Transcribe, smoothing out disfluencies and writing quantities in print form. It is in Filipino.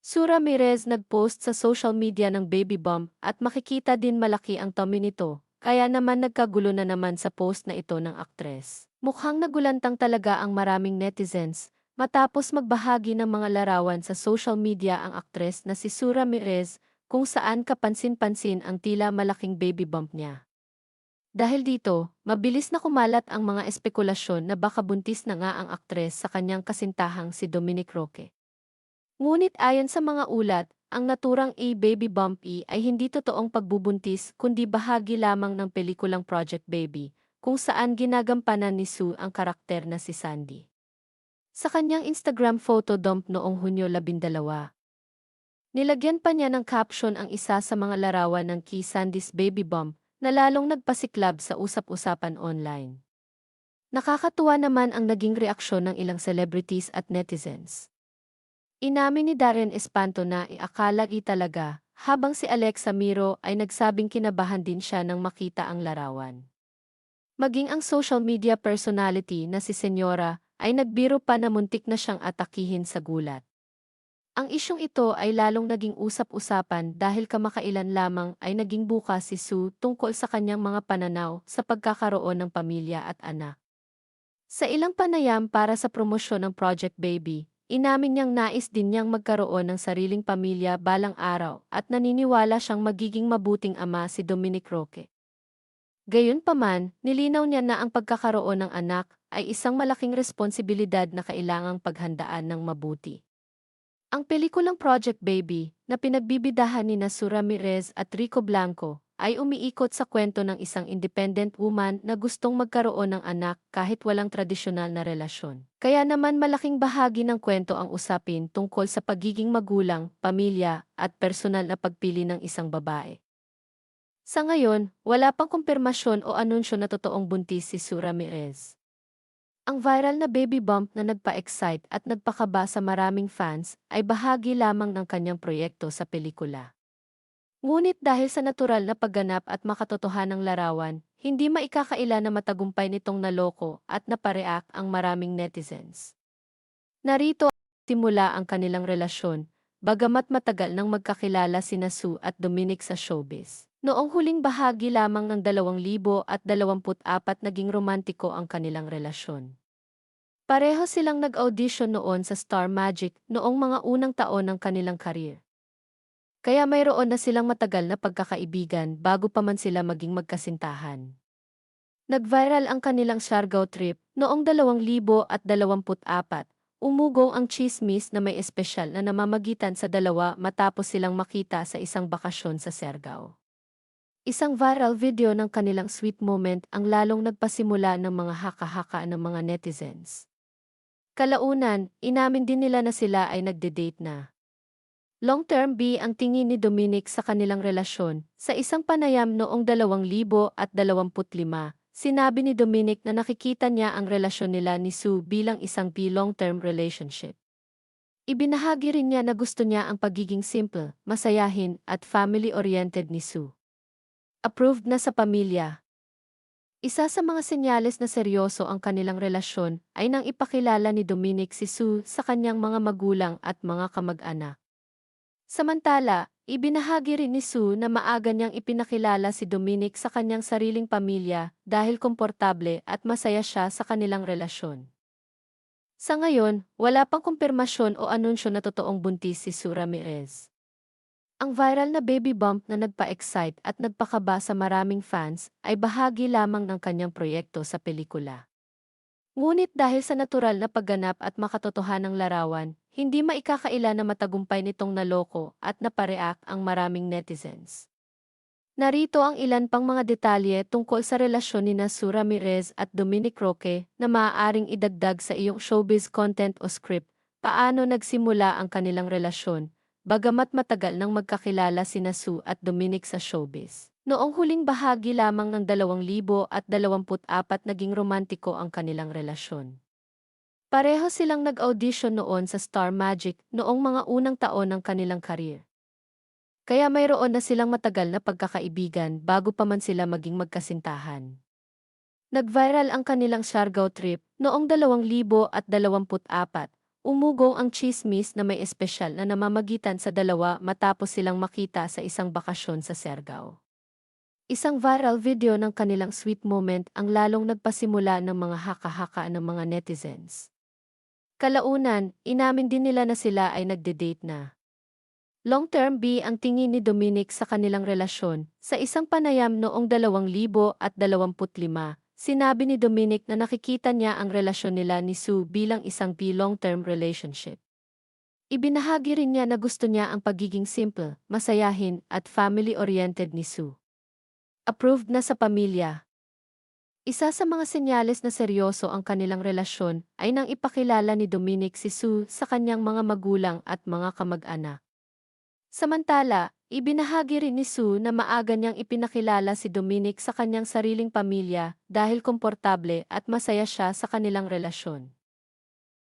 Sue Ramirez nag-post sa social media ng baby bump at makikita din malaki ang tummy nito, kaya naman nagkagulo na naman sa post na ito ng aktres. Mukhang nagulantang talaga ang maraming netizens matapos magbahagi ng mga larawan sa social media ang aktres na si Sue Ramirez kung saan kapansin-pansin ang tila malaking baby bump niya. Dahil dito, mabilis na kumalat ang mga espekulasyon na baka buntis na nga ang aktres sa kanyang kasintahang si Dominic Roque. Ngunit ayon sa mga ulat, ang naturang A-Baby Bump E ay hindi totoong pagbubuntis kundi bahagi lamang ng pelikulang Project Baby, kung saan ginagampanan ni Sue ang karakter na si Sandy. Sa kanyang Instagram photo dump noong Hunyo 12, nilagyan pa niya ng caption ang isa sa mga larawan ng Key Sandy's Baby Bump na lalong nagpasiklab sa usap-usapan online. Nakakatuwa naman ang naging reaksyon ng ilang celebrities at netizens. Inamin ni Darren Espanto na iakala talaga, habang si Alexa Miro ay nagsabing kinabahan din siya nang makita ang larawan. Maging ang social media personality na si Senyora ay nagbiro pa na muntik na siyang atakihin sa gulat. Ang isyong ito ay lalong naging usap-usapan dahil kamakailan lamang ay naging bukas si Sue tungkol sa kanyang mga pananaw sa pagkakaroon ng pamilya at anak. Sa ilang panayam para sa promosyon ng Project Baby, inamin niyang nais din niyang magkaroon ng sariling pamilya balang araw at naniniwala siyang magiging mabuting ama si Dominic Roque. Gayunpaman, nilinaw niya na ang pagkakaroon ng anak ay isang malaking responsibilidad na kailangang paghandaan ng mabuti. Ang pelikulang Project Baby, na pinagbibidahan ni Sue Ramirez at Rico Blanco, ay umiikot sa kwento ng isang independent woman na gustong magkaroon ng anak kahit walang tradisyonal na relasyon. Kaya naman malaking bahagi ng kwento ang usapin tungkol sa pagiging magulang, pamilya, at personal na pagpili ng isang babae. Sa ngayon, wala pang kumpirmasyon o anunsyo na totoong buntis si Sue Ramirez. Ang viral na baby bump na nagpa-excite at nagpakaba sa maraming fans ay bahagi lamang ng kanyang proyekto sa pelikula. Ngunit dahil sa natural na pagganap at makatotohanang larawan, hindi maikakaila na matagumpay nitong naloko at napareact ang maraming netizens. Narito simula ang kanilang relasyon, bagamat matagal nang magkakilala sina Sue at Dominic sa showbiz. Noong huling bahagi lamang ng 2024 naging romantiko ang kanilang relasyon. Pareho silang nag-audition noon sa Star Magic noong mga unang taon ng kanilang career. Kaya mayroon na silang matagal na pagkakaibigan bago pa man sila maging magkasintahan. Nag-viral ang kanilang Siargao trip noong 2024, umugong ang tsismis na may espesyal na namamagitan sa dalawa matapos silang makita sa isang bakasyon sa Siargao. Isang viral video ng kanilang sweet moment ang lalong nagpasimula ng mga haka-haka ng mga netizens. Kalaunan, inamin din nila na sila ay nagde-date na. Long-term B ang tingin ni Dominic sa kanilang relasyon. Sa isang panayam noong 2025, sinabi ni Dominic na nakikita niya ang relasyon nila ni Sue bilang isang long-term relationship. Ibinahagi rin niya na gusto niya ang pagiging simple, masayahin at family-oriented ni Sue. Approved na sa pamilya. Isa sa mga senyales na seryoso ang kanilang relasyon ay nang ipakilala ni Dominic si Sue sa kanyang mga magulang at mga kamag-anak. Samantala, ibinahagi rin ni Sue na maaga niyang ipinakilala si Dominic sa kanyang sariling pamilya dahil komportable at masaya siya sa kanilang relasyon. Sa ngayon, wala pang kumpirmasyon o anunsyo na totoong buntis si Sue Ramirez. Ang viral na baby bump na nagpa-excite at nagpakaba sa maraming fans ay bahagi lamang ng kanyang proyekto sa pelikula. Ngunit dahil sa natural na pagganap at makatotohanang larawan, hindi maikakaila na matagumpay nitong naloko at napareact ang maraming netizens. Narito ang ilan pang mga detalye tungkol sa relasyon ni Sue Ramirez at Dominic Roque na maaaring idagdag sa iyong showbiz content o script. Paano nagsimula ang kanilang relasyon, bagamat matagal nang magkakilala sina Sue at Dominic sa showbiz. Noong huling bahagi lamang ng 2024 naging romantiko ang kanilang relasyon. Pareho silang nag-audition noon sa Star Magic noong mga unang taon ng kanilang career. Kaya mayroon na silang matagal na pagkakaibigan bago pa man sila maging magkasintahan. Nag-viral ang kanilang Siargao trip noong 2024, Umugong ang tsismis na may espesyal na namamagitan sa dalawa matapos silang makita sa isang bakasyon sa Siargao. Isang viral video ng kanilang sweet moment ang lalong nagpasimula ng mga haka-haka ng mga netizens. Kalaunan, inamin din nila na sila ay nagde-date na. Long-term B ang tingin ni Dominic sa kanilang relasyon. Sa isang panayam noong 2025, sinabi ni Dominic na nakikita niya ang relasyon nila ni Sue bilang isang B long-term relationship. Ibinahagi rin niya na gusto niya ang pagiging simple, masayahin at family-oriented ni Sue. Approved na sa pamilya. Isa sa mga senyales na seryoso ang kanilang relasyon ay nang ipakilala ni Dominic si Sue sa kanyang mga magulang at mga kamag-anak. Samantala, ibinahagi rin ni Sue na maaga niyang ipinakilala si Dominic sa kanyang sariling pamilya dahil komportable at masaya siya sa kanilang relasyon.